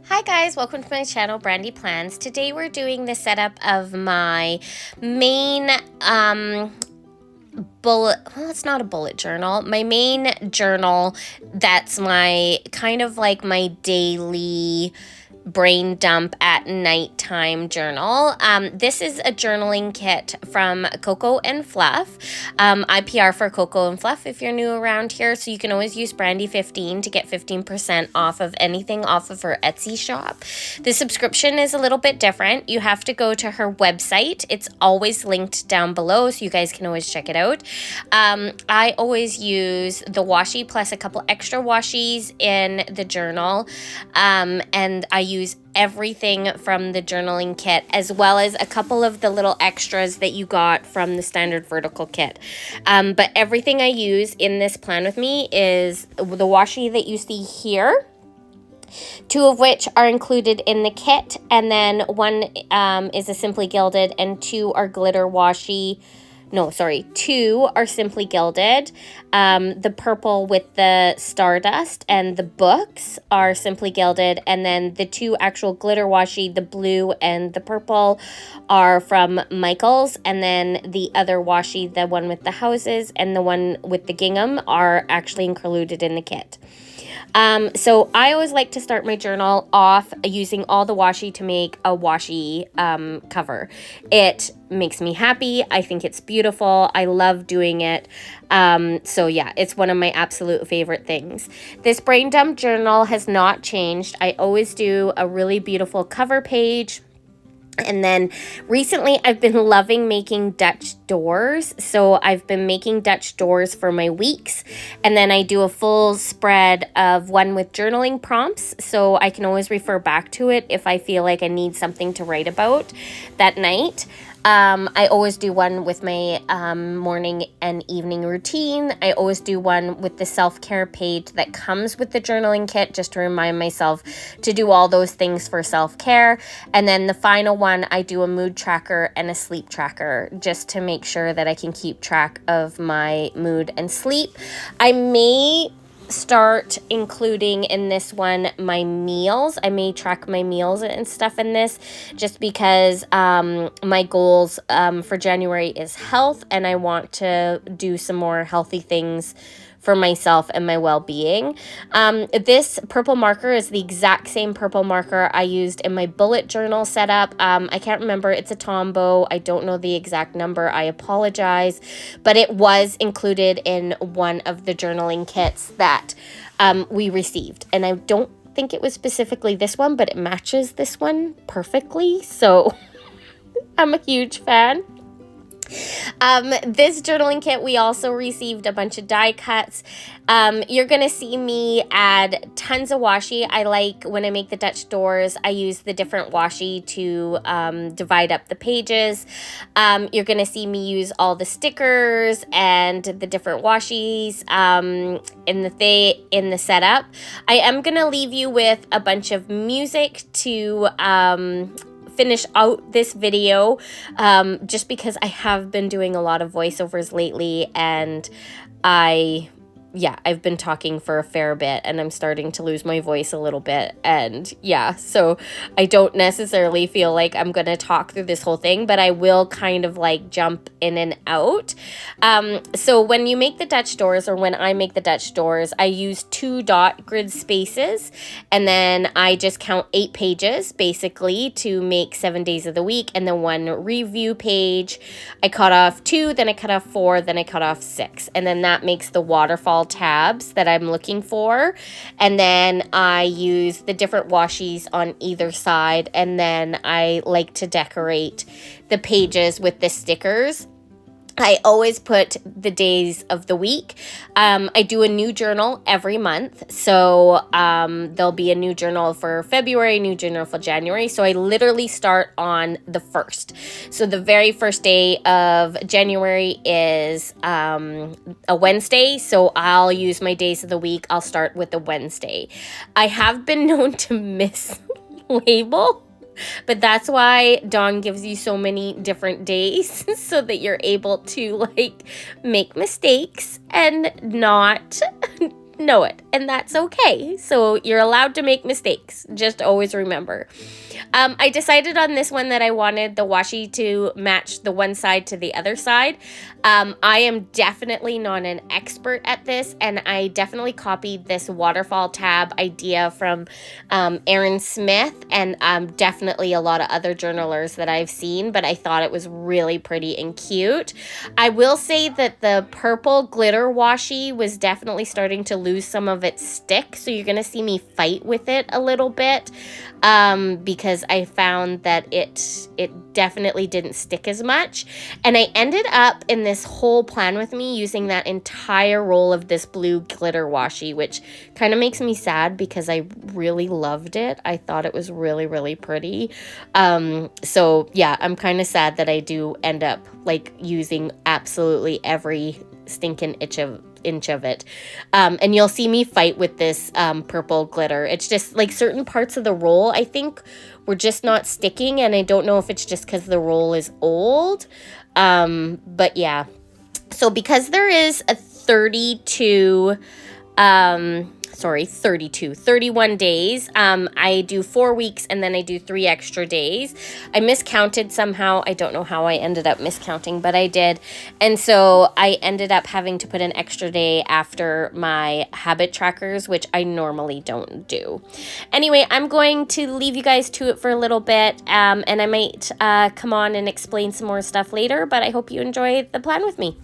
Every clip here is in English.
Hi guys, welcome to my channel, Brandy Plans. Today we're doing the setup of my main bullet, well, it's not a bullet journal, my main journal that's my kind of like my daily brain dump at nighttime journal. This is a journaling kit from Cocoa and Fluff. IPR for Cocoa and Fluff if you're new around here, so you can always use Brandy15 to get 15% off of anything off of her Etsy shop. The subscription is a little bit different. You have to go to her website. It's always linked down below, so you guys can always check it out. I always use the washi plus a couple extra washies in the journal, and I use everything from the journaling kit as well as a couple of the little extras that you got from the standard vertical kit. But everything I use in this plan with me is the washi that you see here, two of which are included in the kit, and then one is a Simply Gilded and two are glitter washi. No, sorry, two are Simply Gilded. The purple with the stardust and the books are Simply Gilded, and then the two actual glitter washi, the blue and the purple, are from Michaels, and then the other washi, the one with the houses and the one with the gingham, are actually included in the kit. So I always like to start my journal off using all the washi to make a washi cover. It makes me happy. I think it's beautiful. I love doing it. So yeah, it's one of my absolute favorite things. This brain dump journal has not changed. I always do a really beautiful cover page. And then recently I've been loving making Dutch doors. So I've been making Dutch doors for my weeks. And then I do a full spread of one with journaling prompts. So I can always refer back to it if I feel like I need something to write about that night. I always do one with my morning and evening routine. I always do one with the self-care page that comes with the journaling kit, just to remind myself to do all those things for self-care. And then the final one, I do a mood tracker and a sleep tracker, just to make sure that I can keep track of my mood and sleep. I may start including in this one my meals. I may track my meals and stuff in this, just because my goals for January is health, and I want to do some more healthy things for myself and my well-being. This purple marker is the exact same purple marker I used in my bullet journal setup. I can't remember. It's a Tombow. I don't know the exact number. I apologize. But it was included in one of the journaling kits that we received. And I don't think it was specifically this one, but it matches this one perfectly. So I'm a huge fan. This journaling kit, we also received a bunch of die cuts. You're going to see me add tons of washi. I like when I make the Dutch doors, I use the different washi to divide up the pages. You're going to see me use all the stickers and the different washis in the setup. I am going to leave you with a bunch of music to finish out this video, just because I have been doing a lot of voiceovers lately, and I've been talking for a fair bit, and I'm starting to lose my voice a little bit, and yeah, so I don't necessarily feel like I'm gonna talk through this whole thing, but I will kind of like jump in and out. So when you make the Dutch doors, or when I make the Dutch doors, I use 2 dot grid spaces, and then I just count 8 pages basically to make 7 days of the week, and then 1 review page. I cut off 2, then I cut off 4, then I cut off 6, and then that makes the waterfall tabs that I'm looking for. And then I use the different washies on either side, and then I like to decorate the pages with the stickers. I always put the days of the week. I do a new journal every month. So there'll be a new journal for February, new journal for January. So I literally start on the 1st. So the very first day of January is a Wednesday. So I'll use my days of the week. I'll start with the Wednesday. I have been known to mislabel, but that's why Dawn gives you so many different days so that you're able to like make mistakes and not know it, and that's okay. So you're allowed to make mistakes. Just always remember. I decided on this one that I wanted the washi to match the one side to the other side. I am definitely not an expert at this, and I definitely copied this waterfall tab idea from Erin Smith and definitely a lot of other journalers that I've seen, but I thought it was really pretty and cute. I will say that the purple glitter washi was definitely starting to lose some of its stick, so you're going to see me fight with it a little bit because I found that it definitely didn't stick as much. And I ended up in this whole plan with me using that entire roll of this blue glitter washi, which kind of makes me sad because I really loved it. I thought it was really, really pretty. So yeah, I'm kind of sad that I do end up like using absolutely every stinking inch of it. And you'll see me fight with this purple glitter. It's just like certain parts of the roll, I think, were just not sticking, and I don't know if it's just because the roll is old. But yeah. So because there is a 31 days. I do 4 weeks and then I do 3 extra days. I miscounted somehow. I don't know how I ended up miscounting, but I did. And so I ended up having to put an extra day after my habit trackers, which I normally don't do. Anyway, I'm going to leave you guys to it for a little bit, and I might come on and explain some more stuff later, but I hope you enjoy the plan with me.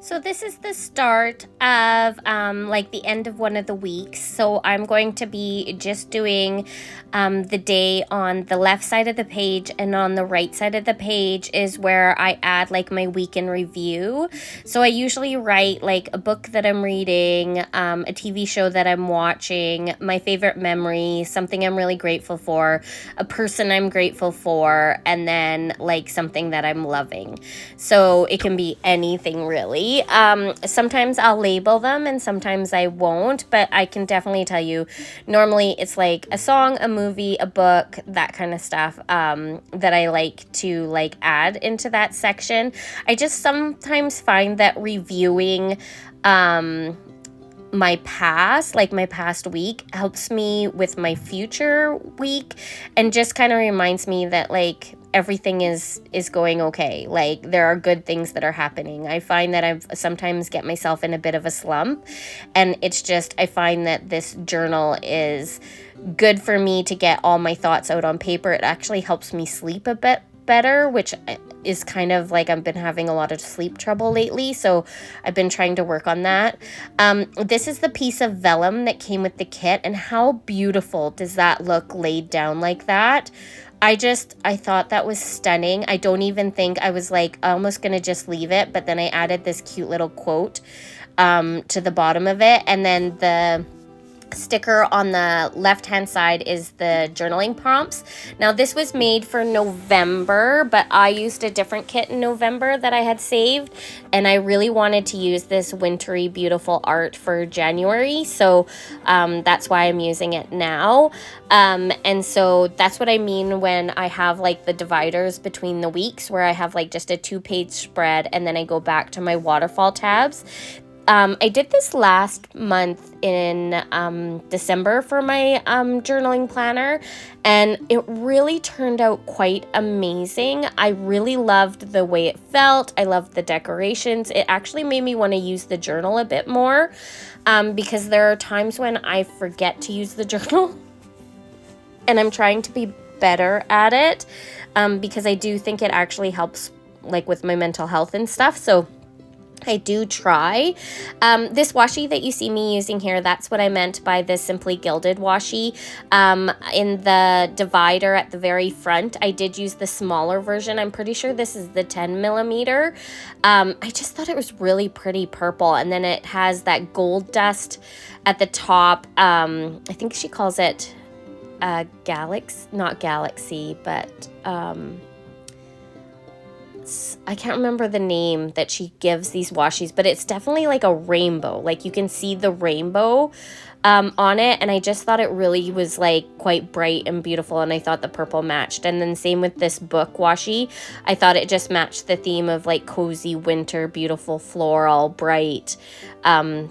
So this is the start of like the end of one of the weeks. So I'm going to be just doing the day on the left side of the page, and on the right side of the page is where I add like my week in review. So I usually write like a book that I'm reading, a TV show that I'm watching, my favorite memory, something I'm really grateful for, a person I'm grateful for, and then like something that I'm loving. So it can be anything really. Sometimes I'll label them and sometimes I won't, but I can definitely tell you normally it's like a song, a movie, a book, that kind of stuff that I like to like add into that section. I just sometimes find that reviewing my past week helps me with my future week, and just kind of reminds me that like everything is going okay. Like there are good things that are happening. I find that I've sometimes get myself in a bit of a slump, and it's just I find that this journal is good for me to get all my thoughts out on paper. It actually helps me sleep a bit better, which is kind of like I've been having a lot of sleep trouble lately, so I've been trying to work on that. This is the piece of vellum that came with the kit, and how beautiful does that look laid down like that? I thought that was stunning. I don't even think, I was like almost gonna just leave it, but then I added this cute little quote to the bottom of it, and then the sticker on the left hand side is the journaling prompts. Now this was made for November, but I used a different kit in November that I had saved, and I really wanted to use this wintry beautiful art for January, so that's why I'm using it now. And so that's what I mean when I have like the dividers between the weeks, where I have like just a 2-page spread and then I go back to my waterfall tabs. I did this last month in December for my journaling planner, and it really turned out quite amazing. I really loved the way it felt. I loved the decorations. It actually made me want to use the journal a bit more, because there are times when I forget to use the journal, and I'm trying to be better at it, because I do think it actually helps like with my mental health and stuff. So I do try. This washi that you see me using here, that's what I meant by the Simply Gilded washi. In the divider at the very front, I did use the smaller version. I'm pretty sure this is the 10 millimeter. I just thought it was really pretty purple, and then it has that gold dust at the top. I think she calls it galaxy, not galaxy, but I can't remember the name that she gives these washis, but it's definitely like a rainbow. Like you can see the rainbow on it, and I just thought it really was like quite bright and beautiful, and I thought the purple matched. And then same with this book washi, I thought it just matched the theme of like cozy winter, beautiful, floral, bright,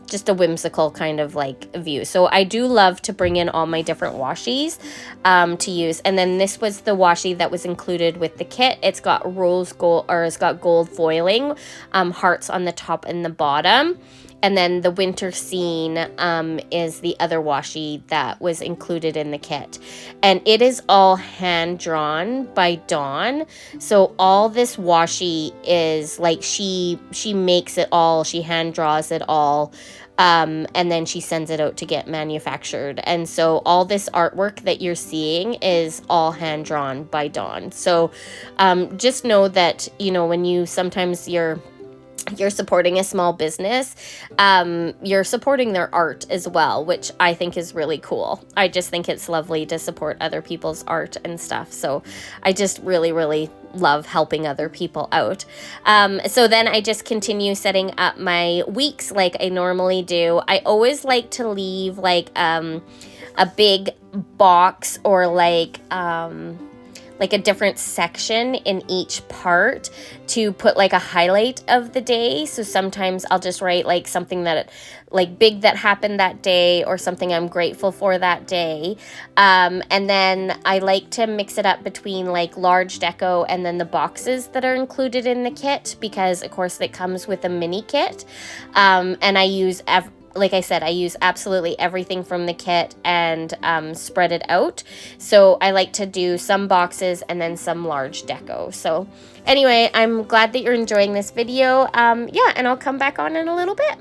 just a whimsical kind of like view. So I do love to bring in all my different washis to use. And then this was the washi that was included with the kit. It's got rose gold, or it's got gold foiling, hearts on the top and the bottom. And then the winter scene is the other washi that was included in the kit. And it is all hand drawn by Dawn. So all this washi is like she makes it all, she hand draws it all. And then she sends it out to get manufactured. And so all this artwork that you're seeing is all hand drawn by Dawn. So just know that, you know, when you sometimes you're supporting a small business, you're supporting their art as well, which I think is really cool. I just think it's lovely to support other people's art and stuff. So I just really, really love helping other people out. So then I just continue setting up my weeks like I normally do. I always like to leave like a big box, or like a different section in each part to put like a highlight of the day. So sometimes I'll just write like something that like big that happened that day, or something I'm grateful for that day. And then I like to mix it up between like large deco and then the boxes that are included in the kit, because of course it comes with a mini kit. And I use like I said, I use absolutely everything from the kit and spread it out. So I like to do some boxes and then some large deco. So anyway, I'm glad that you're enjoying this video. Yeah, and I'll come back on in a little bit.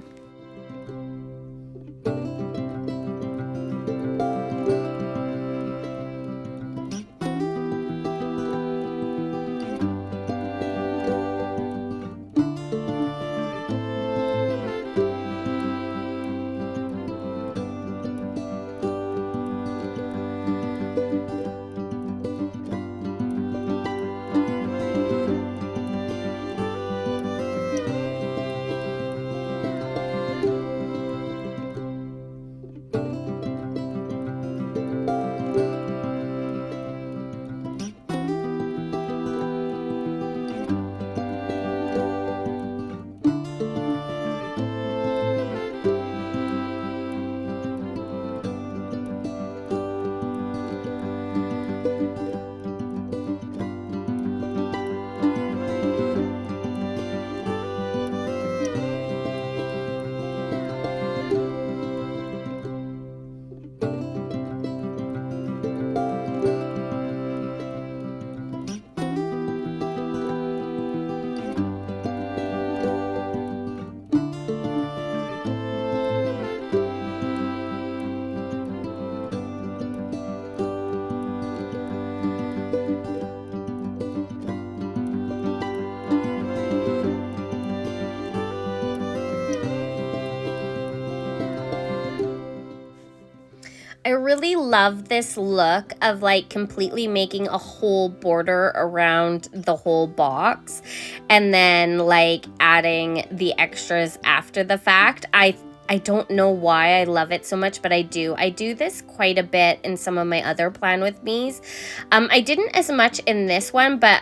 I really love this look of like completely making a whole border around the whole box and then like adding the extras after the fact. I don't know why I love it so much, but I do. I do this quite a bit in some of my other Plan With Me's. I didn't as much in this one, but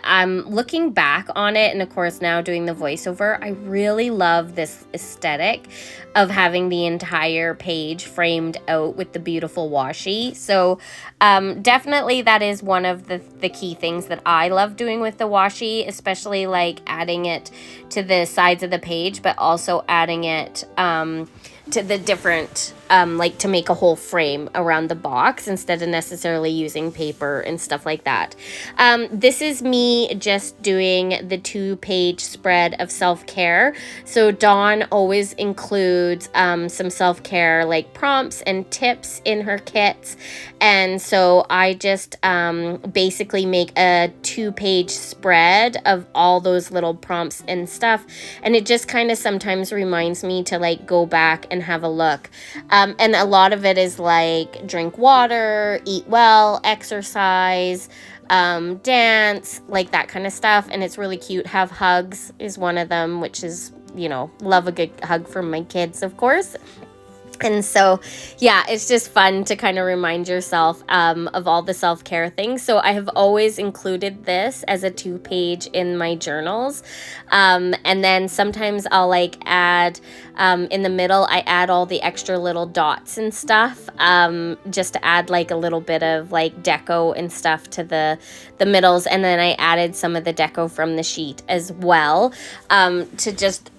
looking back on it, and of course now doing the voiceover, I really love this aesthetic of having the entire page framed out with the beautiful washi. So definitely that is one of the key things that I love doing with the washi, especially like adding it to the sides of the page, but also adding it to the different, like to make a whole frame around the box instead of necessarily using paper and stuff like that. This is me just doing the 2-page spread of self-care. So Dawn always includes some self-care like prompts and tips in her kits. And so I just basically make a 2-page spread of all those little prompts and stuff. And it just kind of sometimes reminds me to like go back and have a look. And a lot of it is like drink water, eat well, exercise, dance, like that kind of stuff. And it's really cute. Have hugs is one of them, which is, you know, love a good hug from my kids, of course. And so, yeah, it's just fun to kind of remind yourself of all the self-care things. So I have always included this as a 2-page in my journals. And then sometimes I'll like add, in the middle, I add all the extra little dots and stuff, just to add like a little bit of like deco and stuff to the middles. And then I added some of the deco from the sheet as well, to just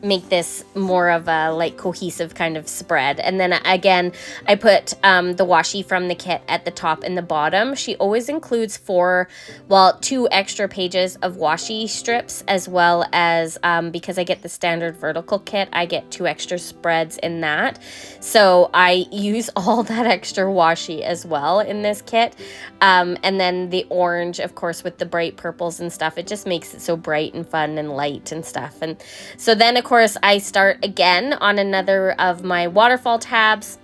make this more of a like cohesive kind of spread. And then again, I put the washi from the kit at the top and the bottom. She always includes 2 extra pages of washi strips, as well as because I get the standard vertical kit, I get 2 extra spreads in that. So I use all that extra washi as well in this kit. And then the orange, of course, with the bright purples and stuff, it just makes it so bright and fun and light and stuff. And so then, of course, I start again on another of my waterfall tabs.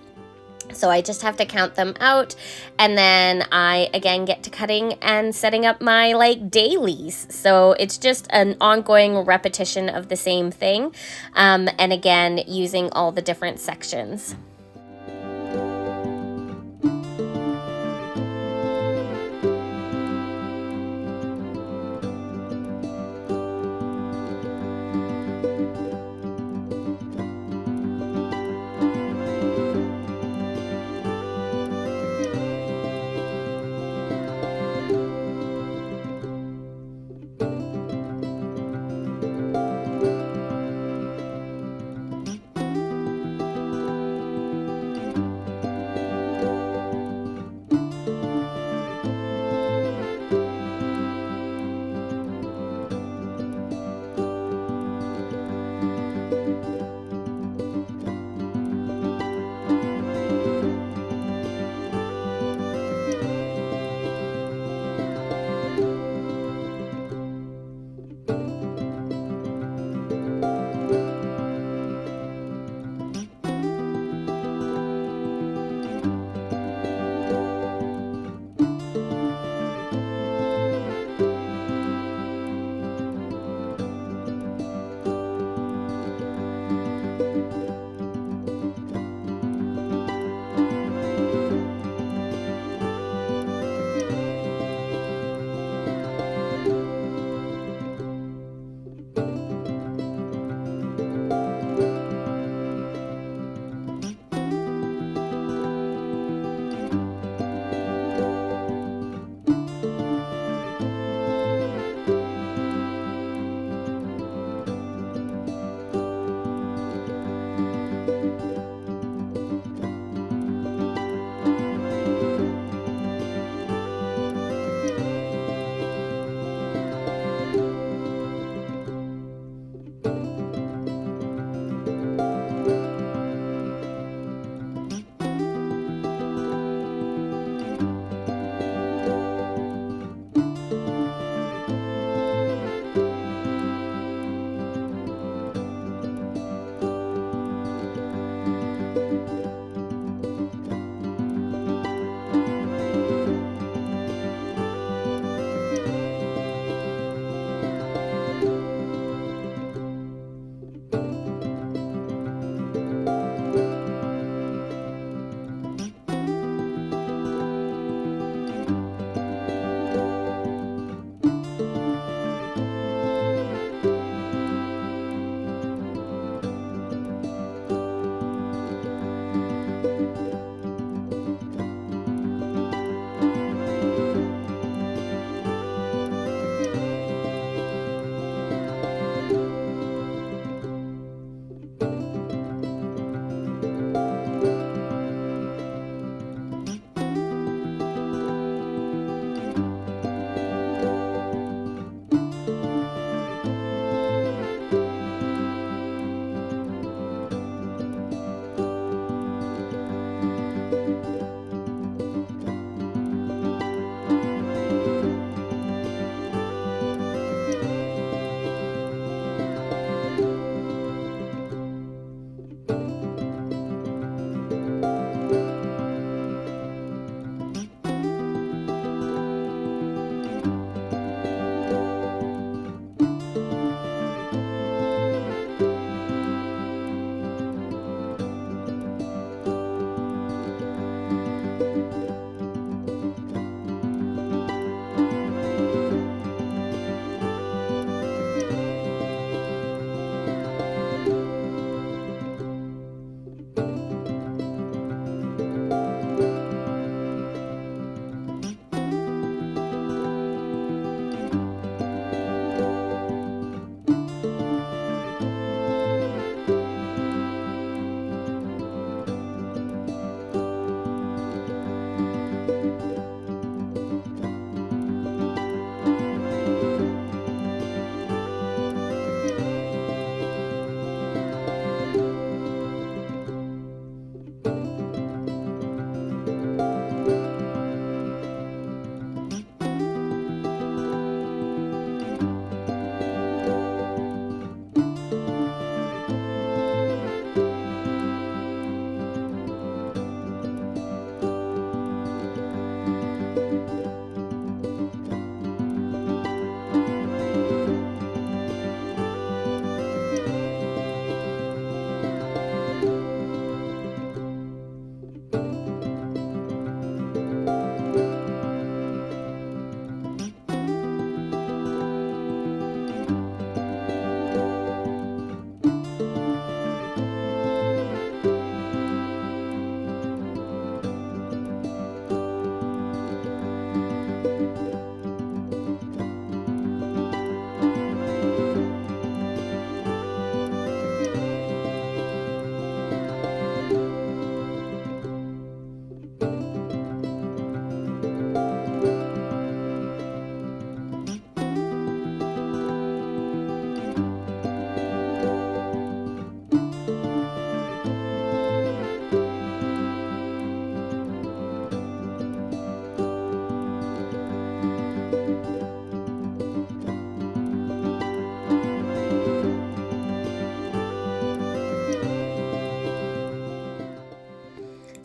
So I just have to count them out, and then I again get to cutting and setting up my like dailies. So it's just an ongoing repetition of the same thing, and again using all the different sections.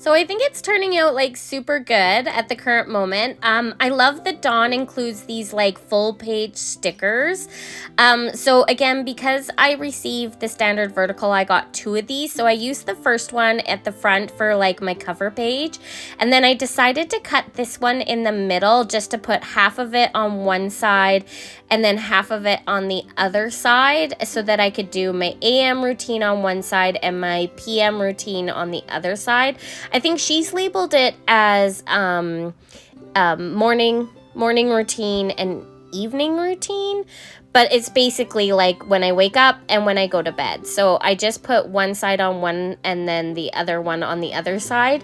So I think it's turning out like super good at the current moment. I love that Dawn includes these like full page stickers. So again, because I received the standard vertical, I got 2 of these. So I used the first one at the front for like my cover page. And then I decided to cut this one in the middle just to put half of it on one side and then half of it on the other side so that I could do my AM routine on one side and my PM routine on the other side. I think she's labeled it as morning routine and evening routine, but it's basically like when I wake up and when I go to bed. So I just put one side on one and then the other one on the other side.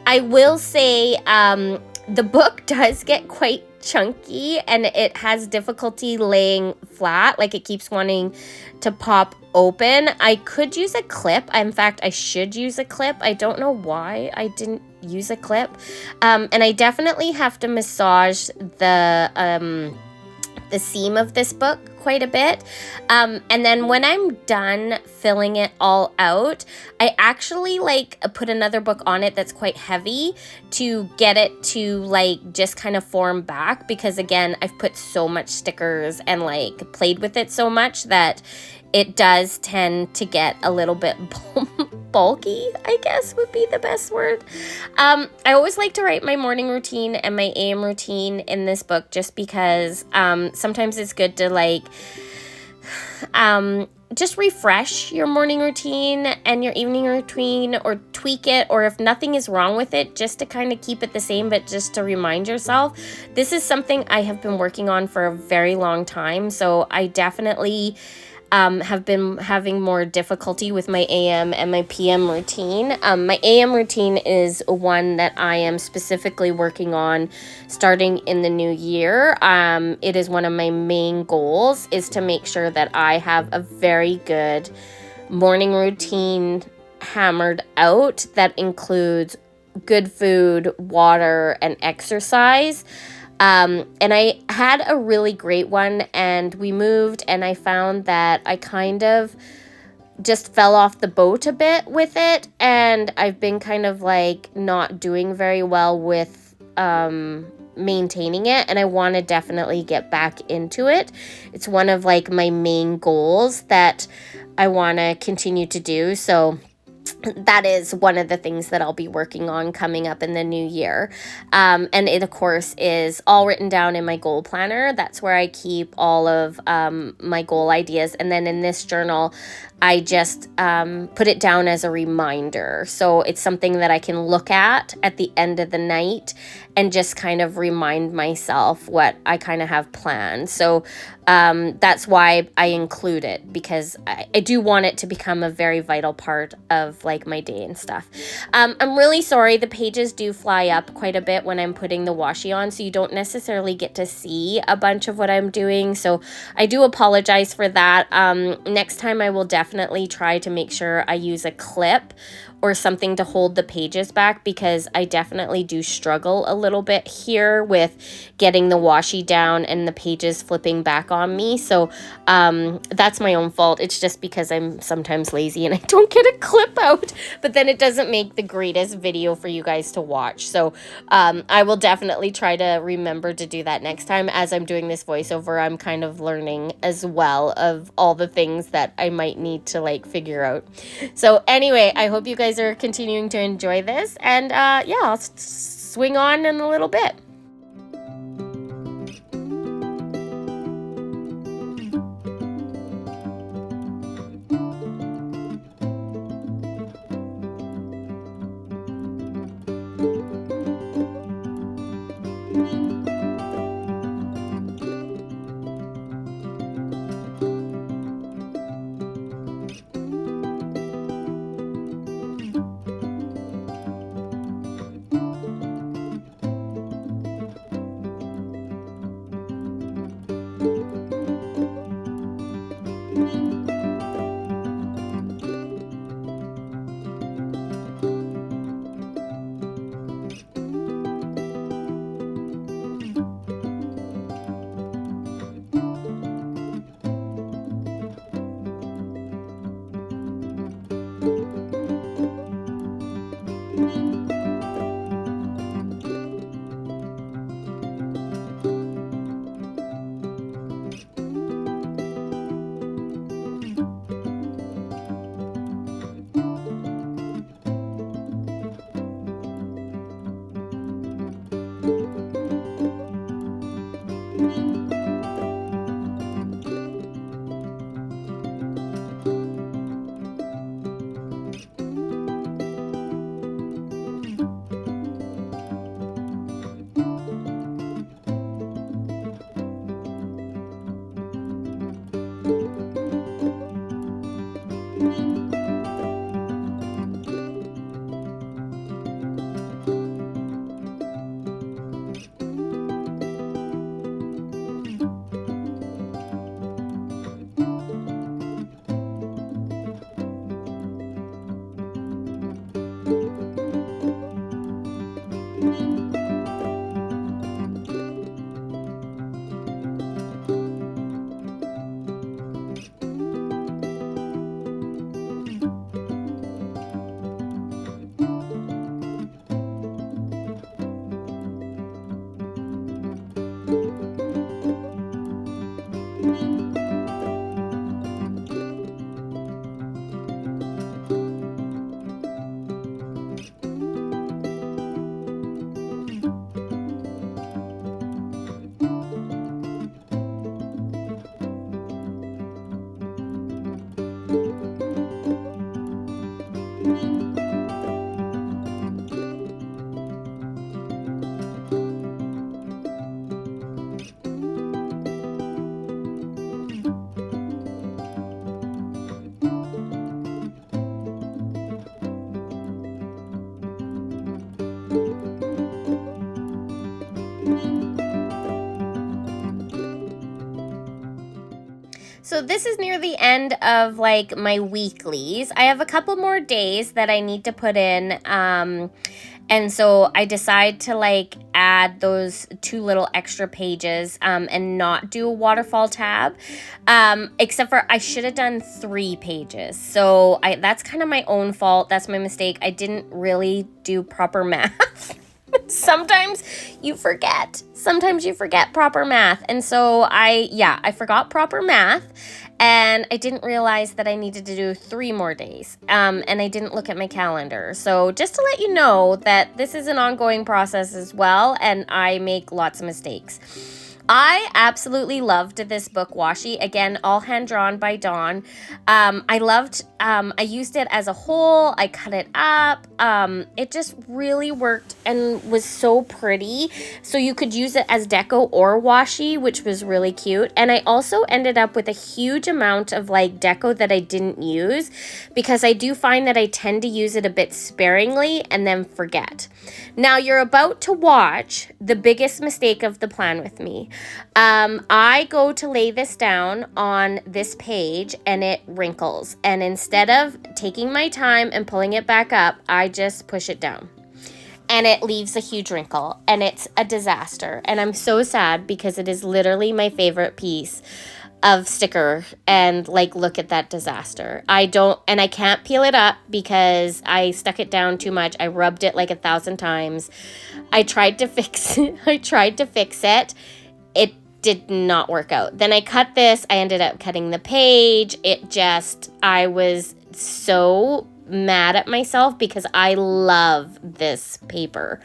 I will say the book does get quite chunky and it has difficulty laying flat, like it keeps wanting to pop open. I could use a clip. In fact, I should use a clip. I don't know why I didn't use a clip. And I definitely have to massage the seam of this book quite a bit. And then when I'm done filling it all out, I actually like put another book on it that's quite heavy to get it to like just kind of form back, because again, I've put so much stickers and like played with it so much that it does tend to get a little bit bulky, I guess would be the best word. I always like to write my morning routine and my AM routine in this book just because sometimes it's good to like just refresh your morning routine and your evening routine or tweak it, or if nothing is wrong with it, just to kind of keep it the same, but just to remind yourself. This is something I have been working on for a very long time, so I definitely have been having more difficulty with my AM and my PM routine. My AM routine is one that I am specifically working on starting in the new year. It is one of my main goals is to make sure that I have a very good morning routine hammered out that includes good food, water, and exercise. And I had a really great one, and we moved, and I found that I kind of just fell off the boat a bit with it, and I've been kind of like not doing very well with maintaining it, and I want to definitely get back into it. It's one of like my main goals that I want to continue to do, so that is one of the things that I'll be working on coming up in the new year. And it, of course, is all written down in my goal planner. That's where I keep all of my goal ideas. And then in this journal, I just put it down as a reminder. So it's something that I can look at the end of the night and just kind of remind myself what I kind of have planned. So that's why I include it, because I do want it to become a very vital part of like my day and stuff. I'm really sorry, the pages do fly up quite a bit when I'm putting the washi on, so you don't necessarily get to see a bunch of what I'm doing. So I do apologize for that. Next time I will definitely try to make sure I use a clip or something to hold the pages back, because I definitely do struggle a little bit here with getting the washi down and the pages flipping back on me. So that's my own fault. It's just because I'm sometimes lazy and I don't get a clip out, but then it doesn't make the greatest video for you guys to watch. So I will definitely try to remember to do that next time. As I'm doing this voiceover, I'm kind of learning as well of all the things that I might need to like figure out. So anyway, I hope you guys are continuing to enjoy this, and yeah, I'll swing on in a little bit. So this is near the end of like my weeklies. I have a couple more days that I need to put in. And so I decide to like add those 2 little extra pages and not do a waterfall tab. Except for I should have done 3 pages. So that's kind of my own fault. That's my mistake. I didn't really do proper math. Sometimes you forget proper math. And so I forgot proper math, and I didn't realize that I needed to do 3 more days. And I didn't look at my calendar. So just to let you know that this is an ongoing process as well, and I make lots of mistakes. I absolutely loved this book washi. Again, all hand drawn by Dawn. I used it as a whole. I cut it up. It just really worked and was so pretty. So you could use it as deco or washi, which was really cute. And I also ended up with a huge amount of like deco that I didn't use, because I do find that I tend to use it a bit sparingly and then forget. Now you're about to watch the biggest mistake of the plan with me. I go to lay this down on this page and it wrinkles. And instead of taking my time and pulling it back up, I just push it down. And it leaves a huge wrinkle, and it's a disaster. And I'm so sad, because it is literally my favorite piece of sticker, and like, look at that disaster. I can't peel it up because I stuck it down too much. I rubbed it like 1,000 times. I tried to fix it. It did not work out. Then I cut this. I ended up cutting the page. I was so mad at myself because I love this paper.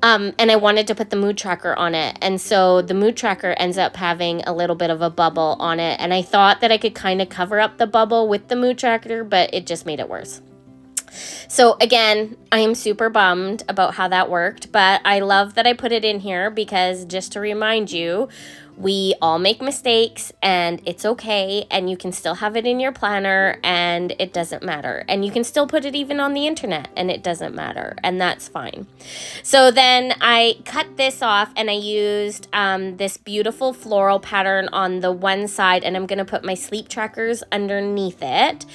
And I wanted to put the mood tracker on it. And so the mood tracker ends up having a little bit of a bubble on it. And I thought that I could kind of cover up the bubble with the mood tracker, but it just made it worse. So again, I am super bummed about how that worked, but I love that I put it in here, because just to remind you, we all make mistakes, and it's okay, and you can still have it in your planner, and it doesn't matter. And you can still put it even on the internet, and it doesn't matter, and that's fine. So then I cut this off, and I used this beautiful floral pattern on the one side, and I'm going to put my sleep trackers underneath it.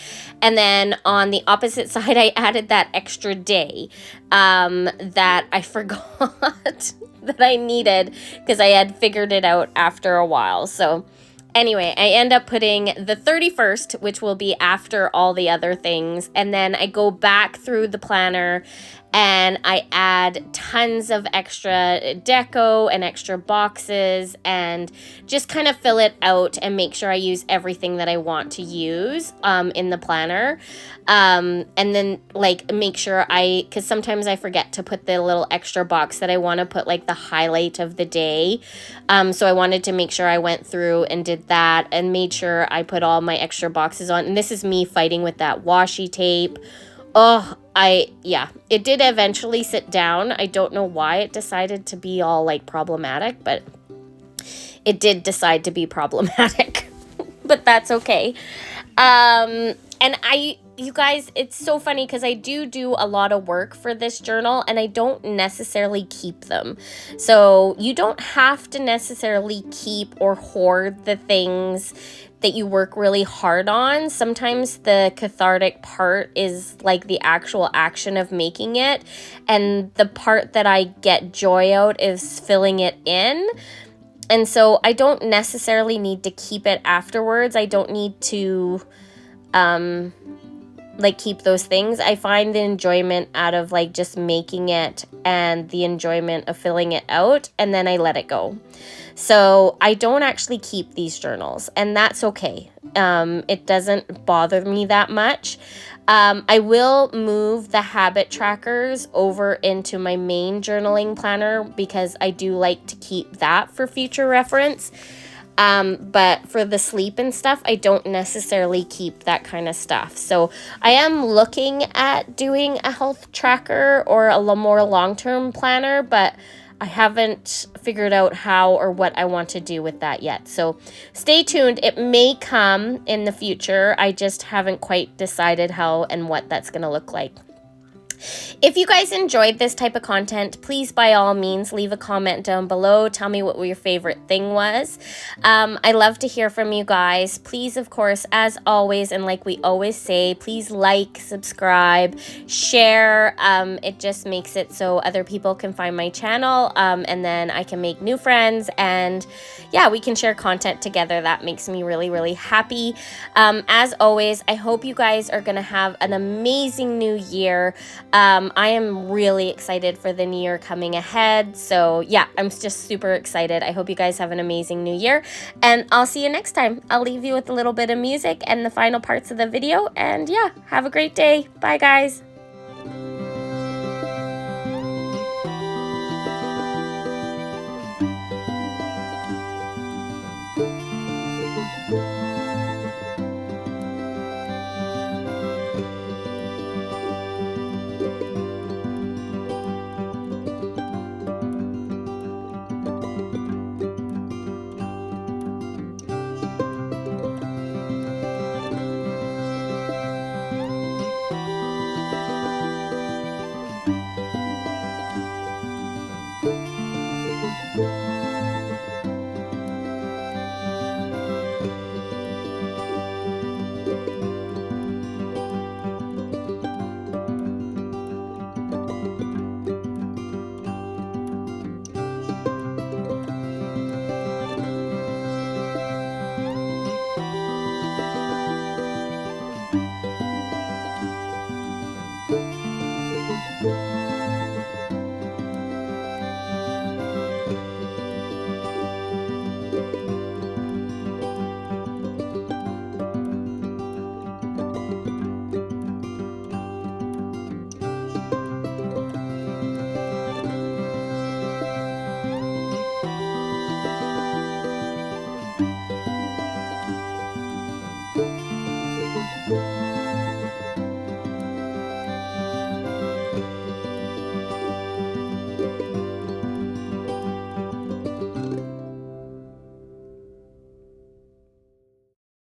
And then on the opposite side, I added that extra day that I forgot that I needed, because I had figured it out after a while. So anyway, I end up putting the 31st, which will be after all the other things. And then I go back through the planner and I add tons of extra deco and extra boxes, and just kind of fill it out and make sure I use everything that I want to use in the planner. And then like make sure because sometimes I forget to put the little extra box that I want to put like the highlight of the day. So I wanted to make sure I went through and did that and made sure I put all my extra boxes on. And this is me fighting with that washi tape. It did eventually sit down. I don't know why it decided to be all like problematic, but it did decide to be problematic, but that's okay. You guys, it's so funny because I do a lot of work for this journal, and I don't necessarily keep them. So you don't have to necessarily keep or hoard the things that you work really hard on. Sometimes the cathartic part is like the actual action of making it, and the part that I get joy out is filling it in. And so I don't necessarily need to keep it afterwards. I don't need to like keep those things. I find the enjoyment out of like just making it and the enjoyment of filling it out, and then I let it go. So I don't actually keep these journals, and that's okay. It doesn't bother me that much. I will move the habit trackers over into my main journaling planner because I do like to keep that for future reference. But for the sleep and stuff, I don't necessarily keep that kind of stuff. So I am looking at doing a health tracker or a more long-term planner, but I haven't figured out how or what I want to do with that yet. So stay tuned. It may come in the future. I just haven't quite decided how and what that's going to look like. If you guys enjoyed this type of content, please by all means leave a comment down below. Tell me what your favorite thing was. I love to hear from you guys. Please, of course, as always, and like we always say, please like, subscribe, share. It just makes it so other people can find my channel, and then I can make new friends, and yeah, we can share content together. That makes me really, really happy. As always, I hope you guys are going to have an amazing new year. I am really excited for the new year coming ahead. So yeah, I'm just super excited. I hope you guys have an amazing new year, and I'll see you next time. I'll leave you with a little bit of music and the final parts of the video, and yeah, have a great day. Bye guys.